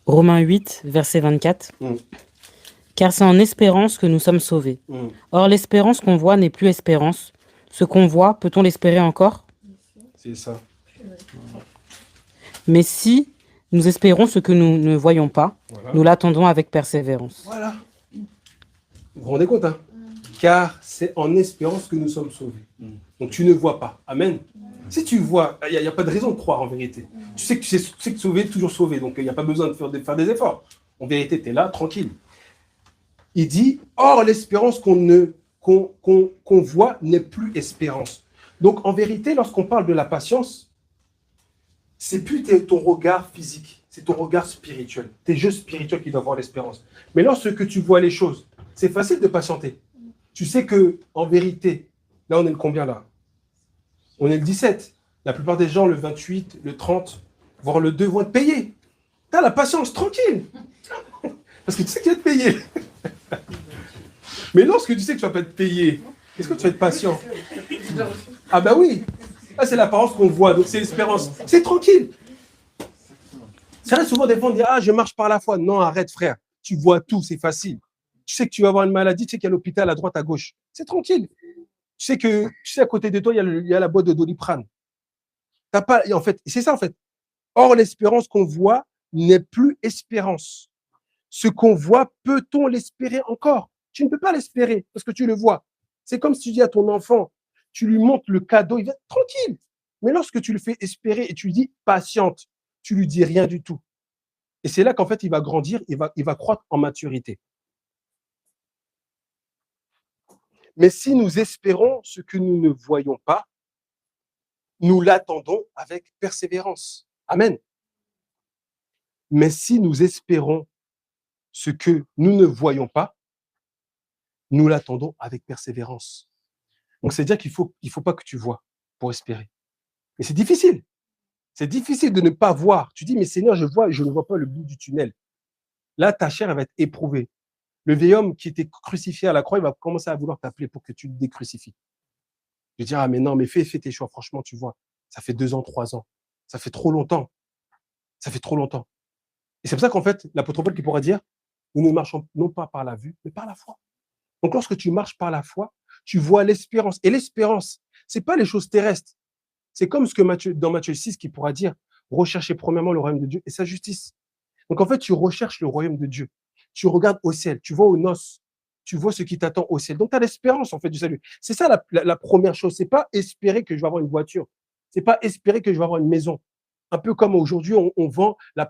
Romains 8, verset 24. Mm. Car c'est en espérance que nous sommes sauvés. Or, l'espérance qu'on voit n'est plus espérance. Ce qu'on voit, peut-on l'espérer encore? C'est ça. Mais si nous espérons ce que nous ne voyons pas, Voilà. nous l'attendons avec persévérance. Voilà. Vous vous rendez compte, hein? Car c'est en espérance que nous sommes sauvés. Donc tu ne vois pas. Amen. Si tu vois, il n'y a pas de raison de croire en vérité. Tu sais que sauvé, toujours sauvé. Donc il n'y a pas besoin de faire des efforts. En vérité, tu es là, tranquille. Il dit, or l'espérance qu'on voit n'est plus espérance. Donc en vérité, lorsqu'on parle de la patience, c'est plus ton regard physique, c'est ton regard spirituel. Tes jeux spirituels qui doivent avoir l'espérance. Mais lorsque tu vois les choses, c'est facile de patienter. Tu sais que en vérité, là on est le combien là? On est le 17. La plupart des gens, le 28, le 30, voire le 2 vont être payés. Tu as la patience, tranquille. Parce que tu sais qu'il va être payé. Mais lorsque tu sais que tu vas pas être payé, est-ce que tu vas être patient? Ah ben oui. Là, c'est l'apparence qu'on voit, donc c'est l'espérance. C'est tranquille. C'est vrai, souvent, des fois, on dit, ah, je marche par la foi. Non, arrête, frère. Tu vois tout, c'est facile. Tu sais que tu vas avoir une maladie, tu sais qu'il y a l'hôpital à droite, à gauche. C'est tranquille. Tu sais à côté de toi, il y a la boîte de Doliprane. T'as pas, et en fait, c'est ça, en fait. Or, l'espérance qu'on voit n'est plus espérance. Ce qu'on voit, peut-on l'espérer encore? Tu ne peux pas l'espérer parce que tu le vois. C'est comme si tu dis à ton enfant, tu lui montres le cadeau, il va être tranquille. Mais lorsque tu le fais espérer et tu lui dis patiente, tu lui dis rien du tout. Et c'est là qu'en fait, il va grandir, il va croître en maturité. Mais si nous espérons ce que nous ne voyons pas, nous l'attendons avec persévérance. Amen. Mais si nous espérons ce que nous ne voyons pas, nous l'attendons avec persévérance. Donc, c'est-à-dire qu'il faut pas que tu vois pour espérer. Et c'est difficile. C'est difficile de ne pas voir. Tu dis, mais Seigneur, je vois et je ne vois pas le bout du tunnel. Là, ta chair, elle va être éprouvée. Le vieil homme qui était crucifié à la croix, il va commencer à vouloir t'appeler pour que tu le décrucifies. Je vais dire, ah, mais non, mais fais tes choix. Franchement, tu vois, ça fait 2 ans, 3 ans. Ça fait trop longtemps. Ça fait trop longtemps. Et c'est pour ça qu'en fait, l'apôtre Paul qui pourra dire, nous ne marchons non pas par la vue, mais par la foi. Donc, lorsque tu marches par la foi, tu vois l'espérance. Et l'espérance, c'est pas les choses terrestres. C'est comme ce que dans Matthieu 6 qui pourra dire, recherchez premièrement le royaume de Dieu et sa justice. Donc, en fait, tu recherches le royaume de Dieu. Tu regardes au ciel, tu vois aux noces, tu vois ce qui t'attend au ciel. Donc, tu as l'espérance, en fait, du salut. C'est ça la première chose. C'est pas espérer que je vais avoir une voiture. C'est pas espérer que je vais avoir une maison. Un peu comme aujourd'hui, on vend la